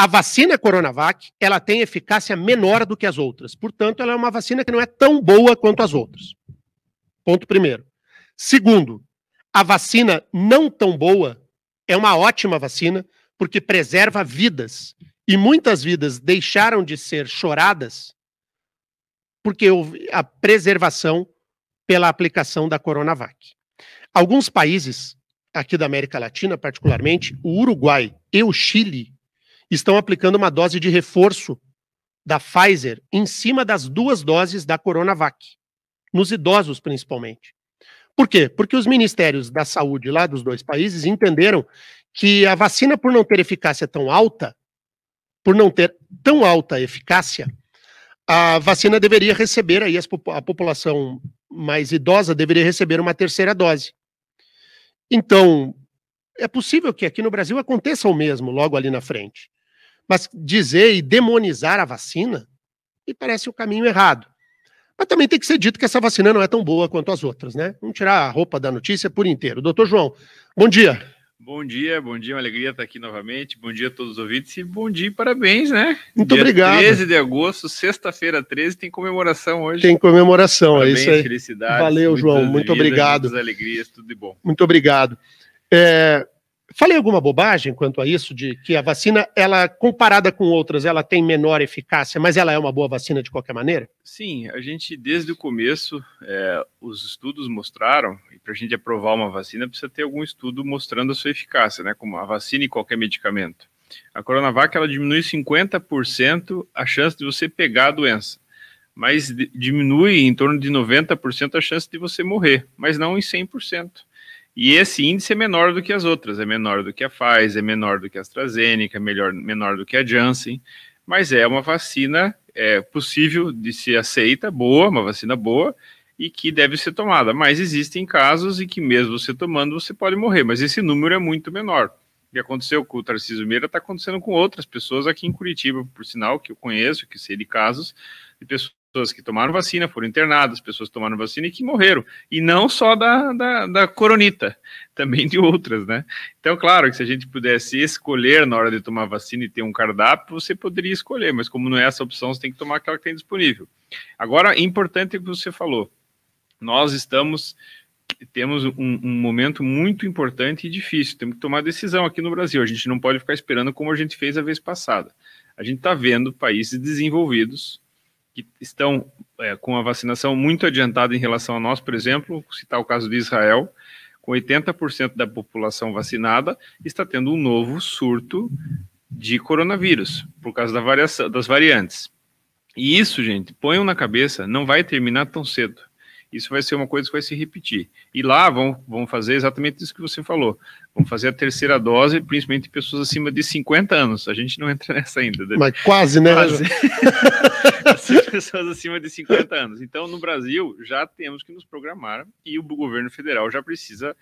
A vacina Coronavac, ela tem eficácia menor do que as outras. Portanto, ela é uma vacina que não é tão boa quanto as outras. Ponto primeiro. Segundo, a vacina não tão boa é uma ótima vacina porque preserva vidas. E muitas vidas deixaram de ser choradas porque houve a preservação pela aplicação da Coronavac. Alguns países, aqui da América Latina particularmente, o Uruguai e o Chile, estão aplicando uma dose de reforço da Pfizer em cima das 2 doses da Coronavac, nos idosos principalmente. Por quê? Porque os ministérios da saúde lá dos 2 países entenderam que a vacina, por não ter eficácia tão alta, por não ter tão alta eficácia, a vacina deveria receber, aí a população mais idosa deveria receber uma 3ª dose. Então, é possível que aqui no Brasil aconteça o mesmo logo ali na frente. Mas dizer e demonizar a vacina me parece o caminho errado. Mas também tem que ser dito que essa vacina não é tão boa quanto as outras, né? Vamos tirar a roupa da notícia por inteiro. Doutor João, bom dia. Bom dia, uma alegria estar aqui novamente. Bom dia a todos os ouvintes e bom dia e parabéns, né? Muito dia obrigado. 13 de agosto, sexta-feira 13, tem comemoração hoje. Tem comemoração, parabéns, é isso aí. Felicidades. Valeu, João, muito obrigado. Muitas alegrias, tudo de bom. Muito obrigado. Falei alguma bobagem quanto a isso, de que a vacina, ela, comparada com outras, ela tem menor eficácia, mas ela é uma boa vacina de qualquer maneira? Sim, a gente, desde o começo, os estudos mostraram, e para a gente aprovar uma vacina, precisa ter algum estudo mostrando a sua eficácia, né, como a vacina e qualquer medicamento. A Coronavac, ela diminui 50% a chance de você pegar a doença, mas diminui em torno de 90% a chance de você morrer, mas não em 100%. E esse índice é menor do que as outras, é menor do que a Pfizer, é menor do que a AstraZeneca, é menor do que a Janssen, mas é uma vacina possível de ser aceita, boa, uma vacina boa, e que deve ser tomada. Mas existem casos em que mesmo você tomando, você pode morrer, mas esse número é muito menor. O que aconteceu com o Tarcísio Meira está acontecendo com outras pessoas aqui em Curitiba, por sinal, que eu conheço, que sei de casos, de pessoas que tomaram vacina, foram internadas, pessoas que tomaram vacina e que morreram. E não só da coronita, também de outras, né? Então, claro que se a gente pudesse escolher na hora de tomar vacina e ter um cardápio, você poderia escolher, mas como não é essa opção, você tem que tomar aquela que tem disponível. Agora, importante o que você falou. Nós temos um momento muito importante e difícil, temos que tomar decisão aqui no Brasil, a gente não pode ficar esperando como a gente fez a vez passada. A gente está vendo países desenvolvidos que estão com a vacinação muito adiantada em relação a nós, por exemplo, citar o caso de Israel, com 80% da população vacinada, está tendo um novo surto de coronavírus, por causa das variantes. E isso, gente, ponham na cabeça, não vai terminar tão cedo. Isso vai ser uma coisa que vai se repetir. E lá vão fazer exatamente isso que você falou. Vão fazer a 3ª dose, principalmente em pessoas acima de 50 anos. A gente não entra nessa ainda. Mas quase, né? Quase. Pessoas acima de 50 anos. Então, no Brasil, já temos que nos programar e o governo federal já precisa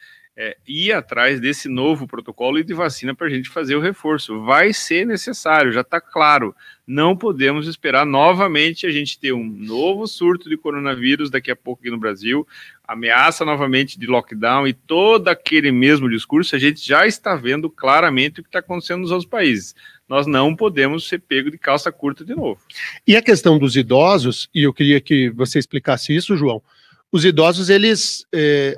ir atrás desse novo protocolo e de vacina para a gente fazer o reforço. Vai ser necessário, já está claro. Não podemos esperar novamente a gente ter um novo surto de coronavírus daqui a pouco aqui no Brasil, ameaça novamente de lockdown e todo aquele mesmo discurso. A gente já está vendo claramente o que está acontecendo nos outros países. Nós não podemos ser pego de calça curta de novo. E a questão dos idosos, e eu queria que você explicasse isso, João, os idosos, eles,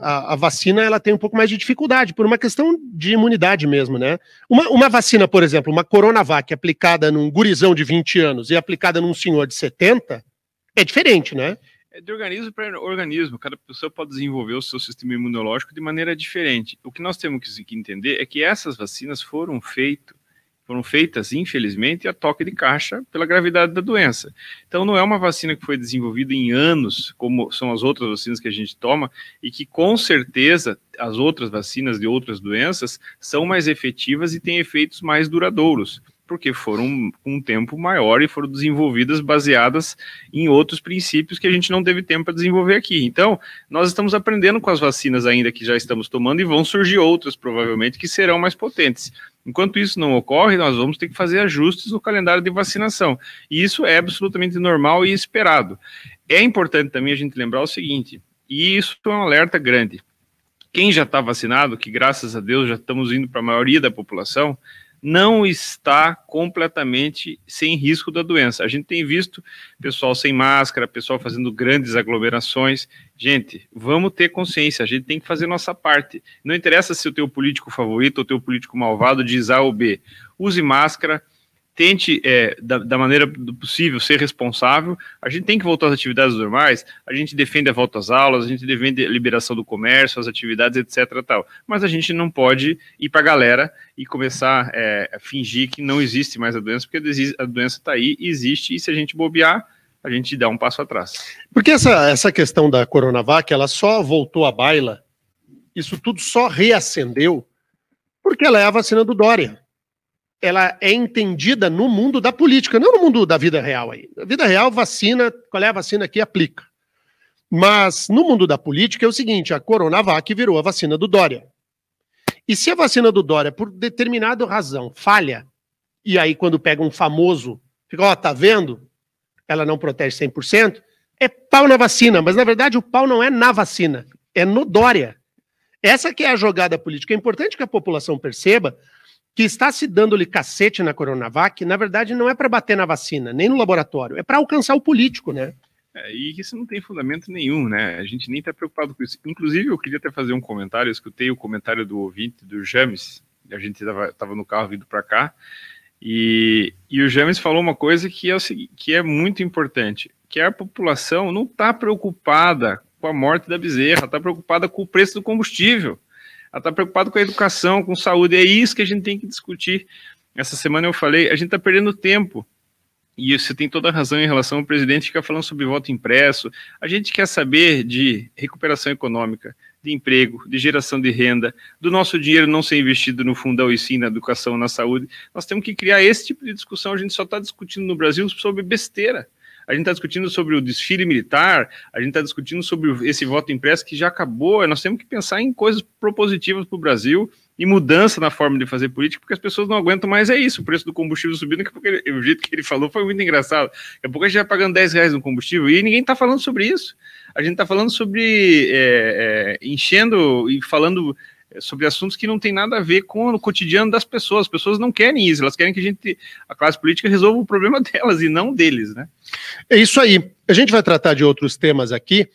a vacina, ela tem um pouco mais de dificuldade, por uma questão de imunidade mesmo, né? Uma vacina, por exemplo, uma Coronavac aplicada num gurizão de 20 anos e aplicada num senhor de 70, é diferente, né? É de organismo para organismo, cada pessoa pode desenvolver o seu sistema imunológico de maneira diferente. O que nós temos que entender é que essas vacinas foram feitas, infelizmente, a toque de caixa pela gravidade da doença. Então, não é uma vacina que foi desenvolvida em anos, como são as outras vacinas que a gente toma, e que, com certeza, as outras vacinas de outras doenças são mais efetivas e têm efeitos mais duradouros, porque foram com um tempo maior e foram desenvolvidas baseadas em outros princípios que a gente não teve tempo para desenvolver aqui. Então, nós estamos aprendendo com as vacinas ainda que já estamos tomando e vão surgir outras, provavelmente, que serão mais potentes. Enquanto isso não ocorre, nós vamos ter que fazer ajustes no calendário de vacinação. E isso é absolutamente normal e esperado. É importante também a gente lembrar o seguinte, e isso é um alerta grande. Quem já está vacinado, que graças a Deus já estamos indo para a maioria da população, não está completamente sem risco da doença. A gente tem visto pessoal sem máscara, pessoal fazendo grandes aglomerações. Gente, vamos ter consciência, a gente tem que fazer nossa parte. Não interessa se o teu político favorito ou o teu político malvado diz A ou B. Use máscara, tente, da maneira possível, ser responsável. A gente tem que voltar às atividades normais, a gente defende a volta às aulas, a gente defende a liberação do comércio, as atividades, etc. Tal. Mas a gente não pode ir para a galera e começar a fingir que não existe mais a doença, porque a doença está aí, existe, e se a gente bobear, a gente dá um passo atrás. Porque essa questão da Coronavac, ela só voltou à baila, isso tudo só reacendeu, porque ela é a vacina do Dória. Ela é entendida no mundo da política, não no mundo da vida real aí. Na vida real, vacina, qual é a vacina que aplica? Mas no mundo da política é o seguinte, a Coronavac virou a vacina do Dória. E se a vacina do Dória, por determinada razão, falha, e aí quando pega um famoso, fica, ó, tá vendo? Ela não protege 100%, é pau na vacina, mas na verdade o pau não é na vacina, é no Dória. Essa que é a jogada política. É importante que a população perceba que está se dando-lhe cacete na Coronavac, na verdade não é para bater na vacina, nem no laboratório, é para alcançar o político, né? E isso não tem fundamento nenhum, né? A gente nem está preocupado com isso. Inclusive, eu queria até fazer um comentário, eu escutei o comentário do ouvinte, do James, a gente estava no carro vindo para cá, e o James falou uma coisa que é muito importante, que a população não está preocupada com a morte da bezerra, está preocupada com o preço do combustível. Ela está preocupada com a educação, com saúde, é isso que a gente tem que discutir. Essa semana eu falei, a gente está perdendo tempo, e você tem toda a razão em relação ao presidente ficar falando sobre voto impresso. A gente quer saber de recuperação econômica, de emprego, de geração de renda, do nosso dinheiro não ser investido no fundão e sim na educação, na saúde. Nós temos que criar esse tipo de discussão, a gente só está discutindo no Brasil sobre besteira. A gente está discutindo sobre o desfile militar, a gente está discutindo sobre esse voto impresso que já acabou. Nós temos que pensar em coisas propositivas para o Brasil e mudança na forma de fazer política, porque as pessoas não aguentam mais, é isso, o preço do combustível subindo, que o jeito que ele falou foi muito engraçado. Daqui a pouco a gente vai pagando R$10 no combustível e ninguém está falando sobre isso. A gente está falando sobre enchendo e falando sobre assuntos que não tem nada a ver com o cotidiano das pessoas. As pessoas não querem isso, elas querem que a classe política resolva o problema delas e não deles, né? É isso aí. A gente vai tratar de outros temas aqui.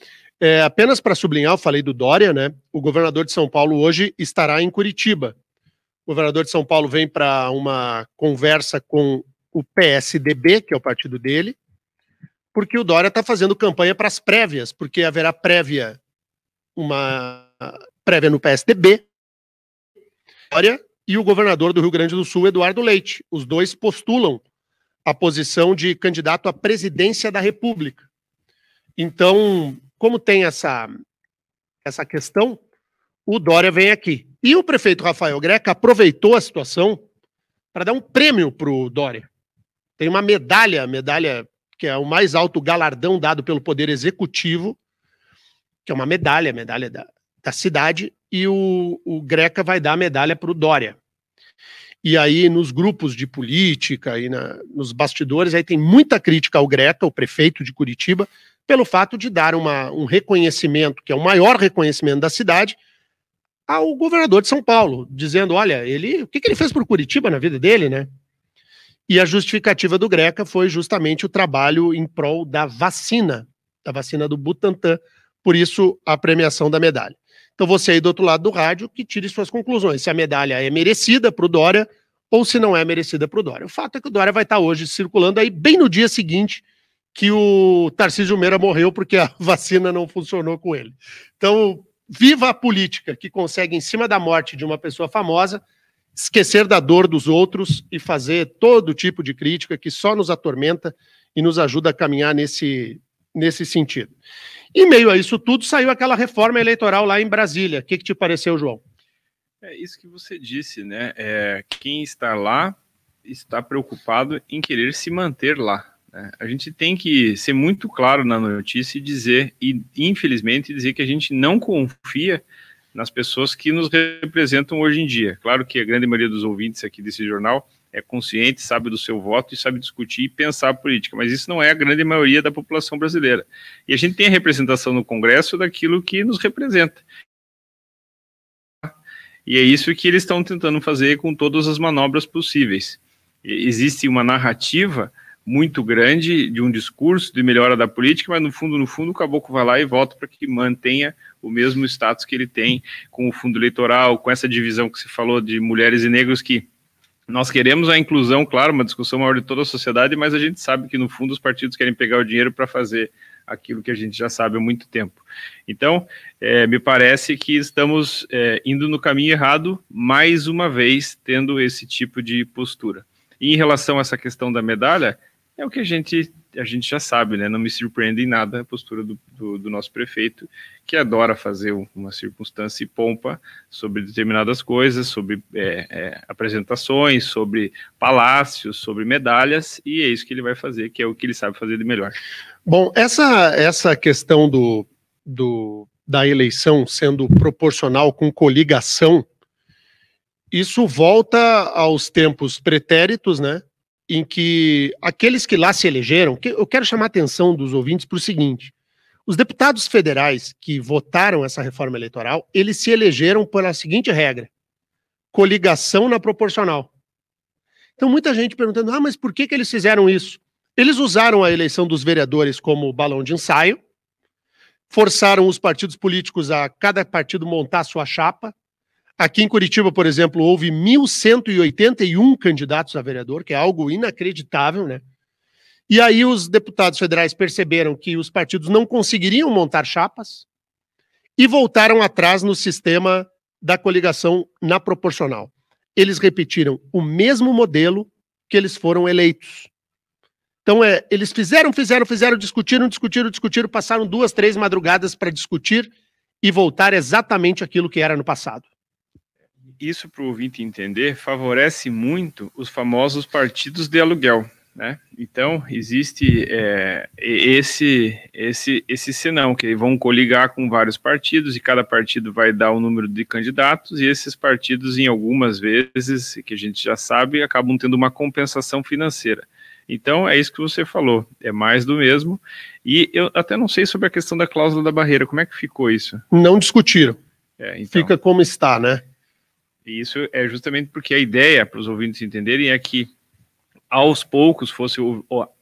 Apenas para sublinhar, eu falei do Dória, né? O governador de São Paulo hoje estará em Curitiba. O governador de São Paulo vem para uma conversa com o PSDB, que é o partido dele, porque o Dória está fazendo campanha para as prévias, porque haverá uma prévia no PSDB, Dória e o governador do Rio Grande do Sul, Eduardo Leite. Os dois postulam a posição de candidato à presidência da República. Então, como tem essa questão, o Dória vem aqui. E o prefeito Rafael Greca aproveitou a situação para dar um prêmio para o Dória. Tem uma medalha que é o mais alto galardão dado pelo Poder Executivo, que é uma medalha da cidade, e o Greca vai dar a medalha para o Dória. E aí, nos grupos de política e nos bastidores, aí tem muita crítica ao Greca, o prefeito de Curitiba, pelo fato de dar um reconhecimento, que é o maior reconhecimento da cidade, ao governador de São Paulo, dizendo, olha, o que ele fez por Curitiba na vida dele, né? E a justificativa do Greca foi justamente o trabalho em prol da vacina do Butantan, por isso a premiação da medalha. Então você aí do outro lado do rádio que tire suas conclusões, se a medalha é merecida para o Dória ou se não é merecida para o Dória. O fato é que o Dória vai estar hoje circulando aí bem no dia seguinte que o Tarcísio Meira morreu porque a vacina não funcionou com ele. Então, viva a política que consegue, em cima da morte de uma pessoa famosa, esquecer da dor dos outros e fazer todo tipo de crítica que só nos atormenta e nos ajuda a caminhar nesse sentido. Em meio a isso tudo, saiu aquela reforma eleitoral lá em Brasília. O que te pareceu, João? É isso que você disse, né? Quem está lá está preocupado em querer se manter lá. Né? A gente tem que ser muito claro na notícia e dizer, e infelizmente dizer que a gente não confia nas pessoas que nos representam hoje em dia. Claro que a grande maioria dos ouvintes aqui desse jornal é consciente, sabe do seu voto e sabe discutir e pensar a política, mas isso não é a grande maioria da população brasileira. E a gente tem a representação no Congresso daquilo que nos representa. E é isso que eles estão tentando fazer com todas as manobras possíveis. Existe uma narrativa muito grande de um discurso de melhora da política, mas no fundo, o caboclo vai lá e volta para que mantenha o mesmo status que ele tem com o fundo eleitoral, com essa divisão que você falou de mulheres e negros, que nós queremos a inclusão, claro, uma discussão maior de toda a sociedade, mas a gente sabe que no fundo os partidos querem pegar o dinheiro para fazer aquilo que a gente já sabe há muito tempo. Então, me parece que estamos indo no caminho errado, mais uma vez, tendo esse tipo de postura. E em relação a essa questão da medalha, é o que a gente já sabe, né? Não me surpreende em nada a postura do nosso prefeito, que adora fazer uma circunstância e pompa sobre determinadas coisas, sobre apresentações, sobre palácios, sobre medalhas, e é isso que ele vai fazer, que é o que ele sabe fazer de melhor. Bom, essa questão da eleição sendo proporcional com coligação, isso volta aos tempos pretéritos, né? Em que aqueles que lá se elegeram, eu quero chamar a atenção dos ouvintes para o seguinte: os deputados federais que votaram essa reforma eleitoral, eles se elegeram pela seguinte regra: coligação na proporcional. Então muita gente perguntando, mas por que eles fizeram isso? Eles usaram a eleição dos vereadores como balão de ensaio, forçaram os partidos políticos a cada partido montar sua chapa. Aqui em Curitiba, por exemplo, houve 1.181 candidatos a vereador, que é algo inacreditável, né? E aí os deputados federais perceberam que os partidos não conseguiriam montar chapas e voltaram atrás no sistema da coligação na proporcional. Eles repetiram o mesmo modelo que eles foram eleitos. Então, eles fizeram, discutiram, passaram 2, 3 madrugadas para discutir e voltar exatamente aquilo que era no passado. Isso, para o ouvinte entender, favorece muito os famosos partidos de aluguel, né? Então, existe esse senão, que vão coligar com vários partidos, e cada partido vai dar um número de candidatos, e esses partidos, em algumas vezes, que a gente já sabe, acabam tendo uma compensação financeira. Então, é isso que você falou, é mais do mesmo, e eu até não sei sobre a questão da cláusula da barreira, como é que ficou isso? Não discutiram, então, fica como está, né? E isso é justamente porque a ideia, para os ouvintes entenderem, é que aos poucos fosse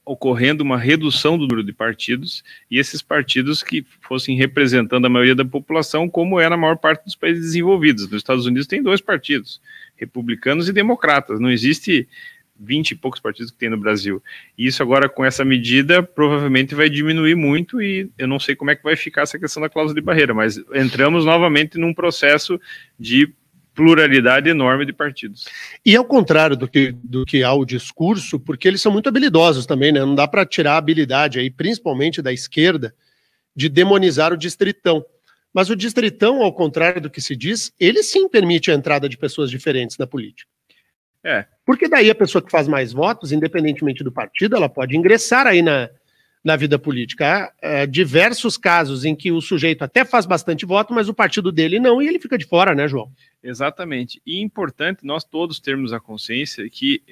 ocorrendo uma redução do número de partidos, e esses partidos que fossem representando a maioria da população, como é na maior parte dos países desenvolvidos. Nos Estados Unidos tem 2 partidos, republicanos e democratas, não existe 20 e poucos partidos que tem no Brasil. E isso agora, com essa medida, provavelmente vai diminuir muito, e eu não sei como é que vai ficar essa questão da cláusula de barreira, mas entramos novamente num processo de pluralidade enorme de partidos. E ao contrário do que há o discurso, porque eles são muito habilidosos também, né? Não dá para tirar a habilidade aí, principalmente da esquerda, de demonizar o distritão. Mas o distritão, ao contrário do que se diz, ele sim permite a entrada de pessoas diferentes na política. Porque daí a pessoa que faz mais votos, independentemente do partido, ela pode ingressar aí na vida política. Há diversos casos em que o sujeito até faz bastante voto, mas o partido dele não, e ele fica de fora, né, João? Exatamente. E é importante nós todos termos a consciência que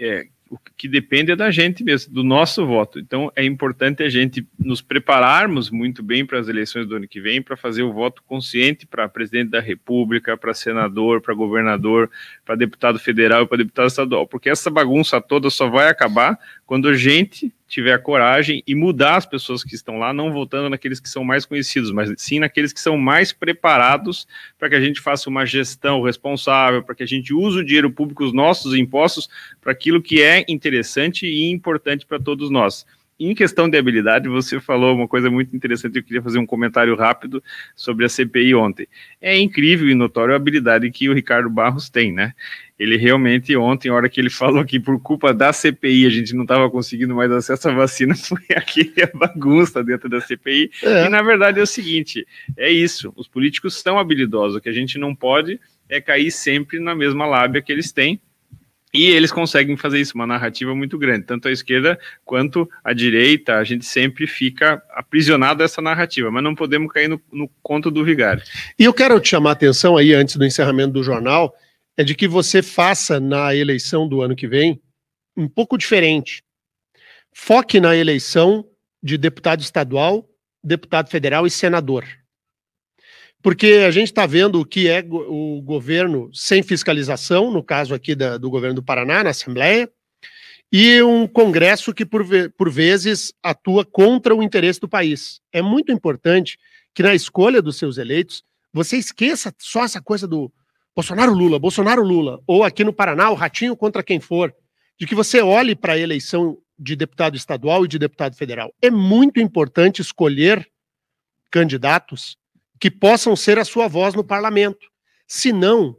o que depende é da gente mesmo, do nosso voto. Então é importante a gente nos prepararmos muito bem para as eleições do ano que vem, para fazer o voto consciente para presidente da República, para senador, para governador, para deputado federal e para deputado estadual, porque essa bagunça toda só vai acabar quando a gente tiver a coragem e mudar as pessoas que estão lá, não votando naqueles que são mais conhecidos, mas sim naqueles que são mais preparados para que a gente faça uma gestão responsável, para que a gente use o dinheiro público, os nossos impostos, para aquilo que é interessante e importante para todos nós. Em questão de habilidade, você falou uma coisa muito interessante, eu queria fazer um comentário rápido sobre a CPI ontem. É incrível e notório a habilidade que o Ricardo Barros tem, né? Ele realmente ontem, a hora que ele falou que por culpa da CPI a gente não estava conseguindo mais acesso à vacina, foi aqui a bagunça dentro da CPI. E na verdade é o seguinte, é isso, os políticos são habilidosos, o que a gente não pode é cair sempre na mesma lábia que eles têm, e eles conseguem fazer isso, uma narrativa muito grande, tanto a esquerda quanto a direita, a gente sempre fica aprisionado a essa narrativa, mas não podemos cair no conto do vigário. E eu quero te chamar a atenção aí, antes do encerramento do jornal, é de que você faça na eleição do ano que vem um pouco diferente. Foque na eleição de deputado estadual, deputado federal e senador. porque a gente está vendo o que é o governo sem fiscalização, no caso aqui do governo do Paraná, na Assembleia, e um Congresso que, por vezes, atua contra o interesse do país. É muito importante que, na escolha dos seus eleitos, você esqueça só essa coisa do Bolsonaro-Lula, ou aqui no Paraná, o Ratinho contra quem for, de que você olhe para a eleição de deputado estadual e de deputado federal. É muito importante escolher candidatos que possam ser a sua voz no parlamento. Senão,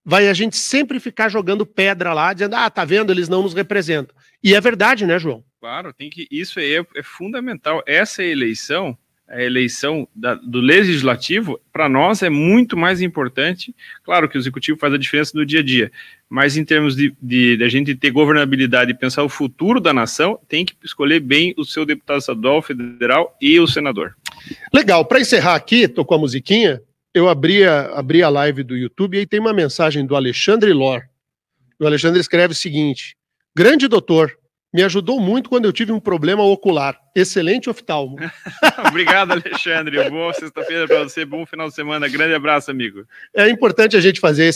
vai a gente sempre ficar jogando pedra lá, dizendo, tá vendo, eles não nos representam. E é verdade, né, João? Claro, isso aí é fundamental. Essa eleição, a eleição do legislativo, para nós é muito mais importante. Claro que o executivo faz a diferença no dia a dia, mas em termos de a gente ter governabilidade e pensar o futuro da nação, tem que escolher bem o seu deputado estadual, federal e o senador. Legal, para encerrar aqui, tocou a musiquinha, eu abri a live do YouTube e aí tem uma mensagem do Alexandre Lor. O Alexandre escreve o seguinte: grande doutor, me ajudou muito quando eu tive um problema ocular. Excelente oftalmo. Obrigado, Alexandre. Boa sexta-feira para você, bom final de semana. Grande abraço, amigo. É importante a gente fazer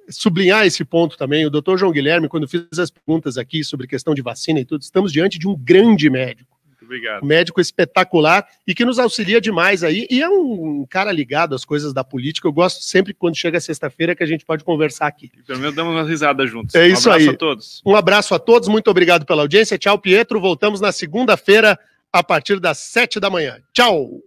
sublinhar esse ponto também. O doutor João Guilherme, quando fiz as perguntas aqui sobre questão de vacina e tudo, estamos diante de um grande médico. Obrigado. Um médico espetacular e que nos auxilia demais aí, e é um cara ligado às coisas da política. Eu gosto sempre quando chega sexta-feira que a gente pode conversar aqui. E pelo menos damos uma risada juntos. É isso aí. Um abraço a todos. Um abraço a todos, muito obrigado pela audiência. Tchau, Pietro. Voltamos na segunda-feira a partir das 7 da manhã. Tchau.